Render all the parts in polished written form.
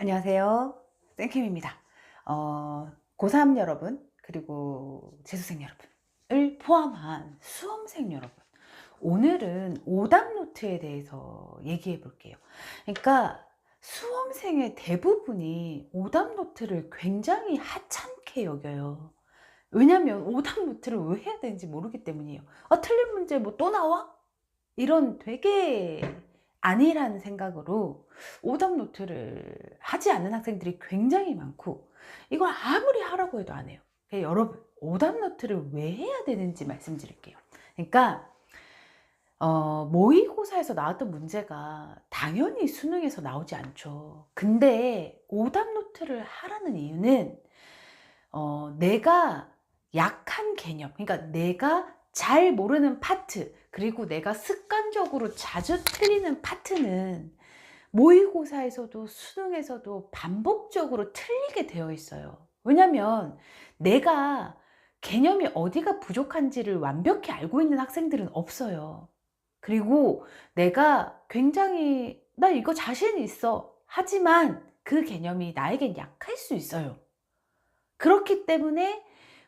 안녕하세요. 땡킴입니다. 고3 여러분, 그리고 재수생 여러분을 포함한 수험생 여러분. 오늘은 오답 노트에 대해서 얘기해 볼게요. 그러니까 수험생의 대부분이 오답 노트를 굉장히 하찮게 여겨요. 왜냐면 오답 노트를 왜 해야 되는지 모르기 때문이에요. 아, 틀린 문제 뭐 또 나와? 이런 되게 아니라는 생각으로 오답 노트를 하지 않는 학생들이 굉장히 많고, 이걸 아무리 하라고 해도 안 해요. 여러분, 오답 노트를 왜 해야 되는지 말씀드릴게요. 그러니까 모의고사에서 나왔던 문제가 당연히 수능에서 나오지 않죠. 근데 오답 노트를 하라는 이유는 내가 약한 개념, 그러니까 내가 잘 모르는 파트, 그리고 내가 습관적으로 자주 틀리는 파트는 모의고사에서도 수능에서도 반복적으로 틀리게 되어 있어요. 왜냐면 내가 개념이 어디가 부족한지를 완벽히 알고 있는 학생들은 없어요. 그리고 내가 굉장히 나 이거 자신 있어 하지만 그 개념이 나에겐 약할 수 있어요. 그렇기 때문에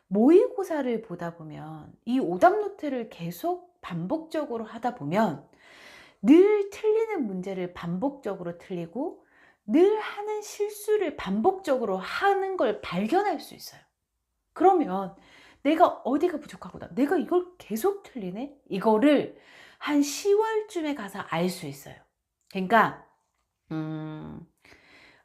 모의고사를 보다 보면 이 오답 노트를 계속 반복적으로 하다 보면 늘 틀리는 문제를 반복적으로 틀리고 늘 하는 실수를 반복적으로 하는 걸 발견할 수 있어요. 그러면 내가 어디가 부족하구나, 내가 이걸 계속 틀리네, 이거를 한 10월쯤에 가서 알 수 있어요. 그러니까 음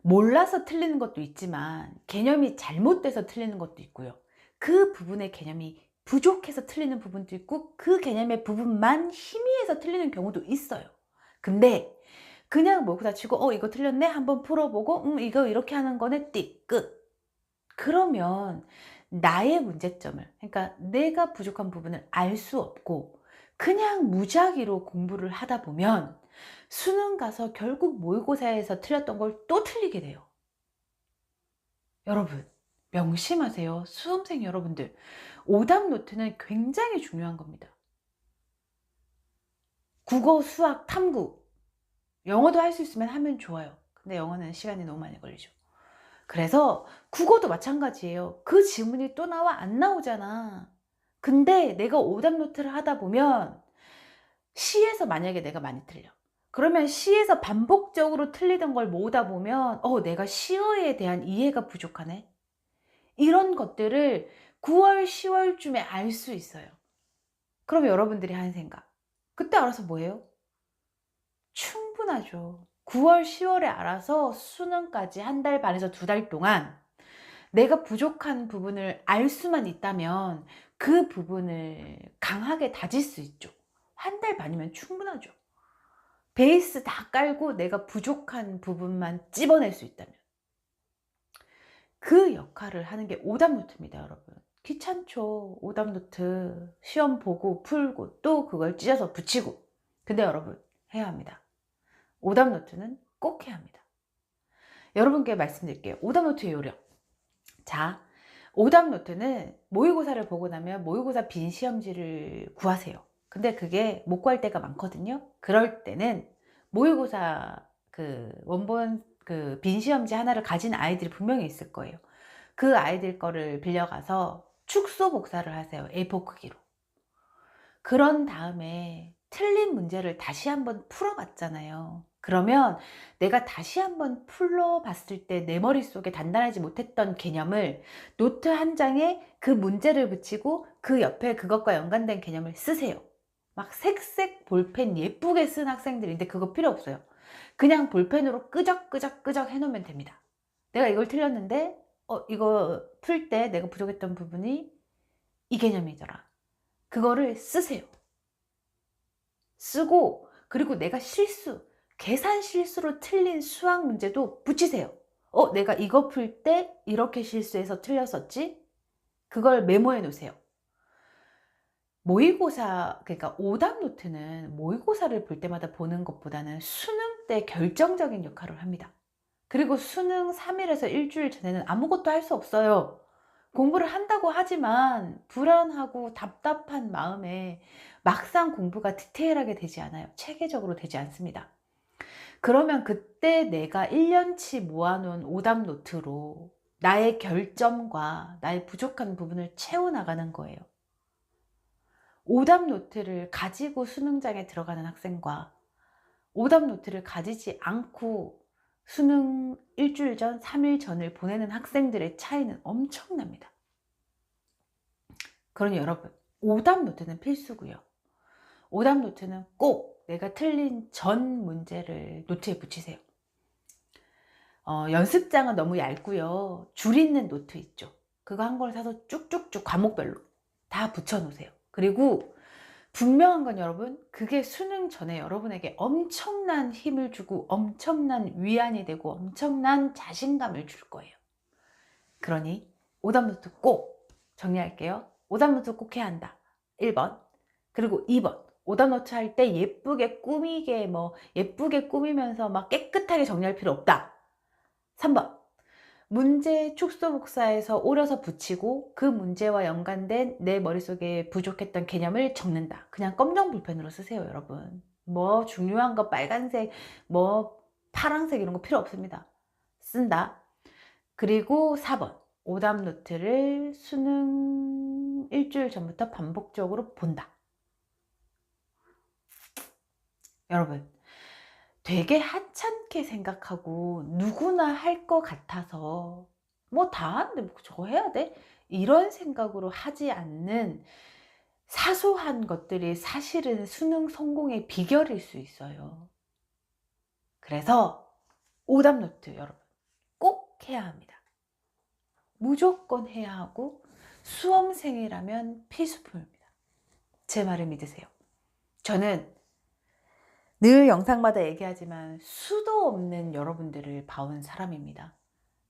몰라서 틀리는 것도 있지만 개념이 잘못돼서 틀리는 것도 있고요. 그 부분의 개념이 부족해서 틀리는 부분도 있고 그 개념의 부분만 희미해서 틀리는 경우도 있어요. 근데 그냥 모의고사 치고 이거 틀렸네 한번 풀어보고 이거 이렇게 하는 거네 띡 끝. 그러면 나의 문제점을, 그러니까 내가 부족한 부분을 알 수 없고 그냥 무작위로 공부를 하다 보면 수능 가서 결국 모의고사에서 틀렸던 걸 또 틀리게 돼요. 여러분, 명심하세요. 수험생 여러분들, 오답 노트는 굉장히 중요한 겁니다. 국어, 수학, 탐구, 영어도 할 수 있으면 하면 좋아요. 근데 영어는 시간이 너무 많이 걸리죠. 그래서 국어도 마찬가지예요. 그 지문이 또 나와 안 나오잖아. 근데 내가 오답 노트를 하다 보면 시에서 만약에 내가 많이 틀려. 그러면 시에서 반복적으로 틀리던 걸 모으다 보면 내가 시어에 대한 이해가 부족하네. 이런 것들을 9월, 10월쯤에 알 수 있어요. 그러면 여러분들이 하는 생각, 그때 알아서 뭐 해요? 충분하죠. 9월, 10월에 알아서 수능까지 한 달 반에서 2달 동안 내가 부족한 부분을 알 수만 있다면 그 부분을 강하게 다질 수 있죠. 한 달 반이면 충분하죠. 베이스 다 깔고 내가 부족한 부분만 찝어낼 수 있다면. 그 역할을 하는 게 오답 노트입니다, 여러분. 귀찮죠, 오답 노트. 시험 보고 풀고 또 그걸 찢어서 붙이고. 근데 여러분, 해야 합니다. 오답 노트는 꼭 해야 합니다. 여러분께 말씀드릴게요. 오답 노트의 요령. 자, 오답 노트는 모의고사를 보고 나면 모의고사 빈 시험지를 구하세요. 근데 그게 못 구할 때가 많거든요. 그럴 때는 모의고사 그 원본 그 빈 시험지 하나를 가진 아이들이 분명히 있을 거예요. 그 아이들 거를 빌려가서 축소 복사를 하세요. A4 크기로. 그런 다음에 틀린 문제를 다시 한번 풀어봤잖아요. 그러면 내가 다시 한번 풀어봤을 때 내 머릿속에 단단하지 못했던 개념을 노트 한 장에 그 문제를 붙이고 그 옆에 그것과 연관된 개념을 쓰세요. 막 색색 볼펜 예쁘게 쓴 학생들인데 그거 필요 없어요. 그냥 볼펜으로 끄적끄적끄적 해놓으면 됩니다. 내가 이걸 틀렸는데 이거 풀 때 내가 부족했던 부분이 이 개념이더라. 그거를 쓰세요. 쓰고, 그리고 내가 계산 실수로 틀린 수학 문제도 붙이세요. 내가 이거 풀 때 이렇게 실수해서 틀렸었지? 그걸 메모해 놓으세요. 모의고사, 그러니까 오답 노트는 모의고사를 볼 때마다 보는 것보다는 수능 때 결정적인 역할을 합니다. 그리고 수능 3일에서 일주일 전에는 아무것도 할 수 없어요. 공부를 한다고 하지만 불안하고 답답한 마음에 막상 공부가 디테일하게 되지 않아요. 체계적으로 되지 않습니다. 그러면 그때 내가 1년치 모아놓은 오답 노트로 나의 결점과 나의 부족한 부분을 채워나가는 거예요. 오답 노트를 가지고 수능장에 들어가는 학생과 오답 노트를 가지지 않고 수능 일주일 전, 3일 전을 보내는 학생들의 차이는 엄청납니다. 그러니 여러분, 오답 노트는 필수고요. 오답 노트는 꼭 내가 틀린 전 문제를 노트에 붙이세요. 연습장은 너무 얇고요. 줄 있는 노트 있죠. 그거 한 걸 사서 쭉쭉쭉 과목별로 다 붙여 놓으세요. 그리고 분명한 건 여러분, 그게 수능 전에 여러분에게 엄청난 힘을 주고 엄청난 위안이 되고 엄청난 자신감을 줄 거예요. 그러니 오답노트 꼭 정리할게요. 오답노트 꼭 해야 한다. 1번. 그리고 2번. 오답노트 할 때 예쁘게 꾸미게 예쁘게 꾸미면서 막 깨끗하게 정리할 필요 없다. 3번. 문제 축소 복사해서 오려서 붙이고 그 문제와 연관된 내 머릿속에 부족했던 개념을 적는다. 그냥 검정 볼펜으로 쓰세요, 여러분. 중요한 거 빨간색, 파란색 이런 거 필요 없습니다. 쓴다. 그리고 4번. 오답 노트를 수능 일주일 전부터 반복적으로 본다. 여러분, 되게 하찮게 생각하고 누구나 할 것 같아서 다 하는데 저거 해야 돼? 이런 생각으로 하지 않는 사소한 것들이 사실은 수능 성공의 비결일 수 있어요. 그래서 오답노트 여러분 꼭 해야 합니다. 무조건 해야 하고 수험생이라면 필수품입니다. 제 말을 믿으세요. 저는 늘 영상마다 얘기하지만 수도 없는 여러분들을 봐온 사람입니다.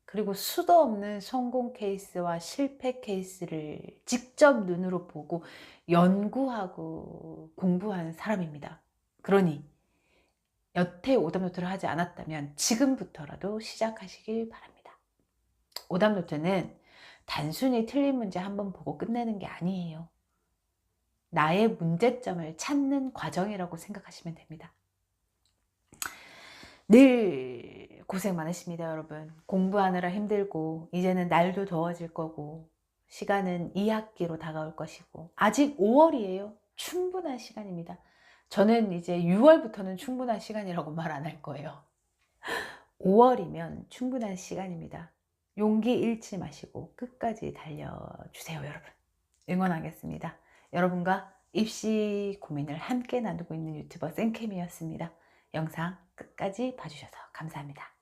그리고 수도 없는 성공 케이스와 실패 케이스를 직접 눈으로 보고 연구하고 공부한 사람입니다. 그러니 여태 오답노트를 하지 않았다면 지금부터라도 시작하시길 바랍니다. 오답노트는 단순히 틀린 문제 한번 보고 끝내는 게 아니에요. 나의 문제점을 찾는 과정이라고 생각하시면 됩니다. 늘 고생 많으십니다, 여러분. 공부하느라 힘들고 이제는 날도 더워질 거고 시간은 2학기로 다가올 것이고 아직 5월이에요. 충분한 시간입니다. 저는 이제 6월부터는 충분한 시간이라고 말 안 할 거예요. 5월이면 충분한 시간입니다. 용기 잃지 마시고 끝까지 달려주세요, 여러분. 응원하겠습니다. 여러분과 입시 고민을 함께 나누고 있는 유튜버 쌤캠이었습니다. 영상 끝까지 봐주셔서 감사합니다.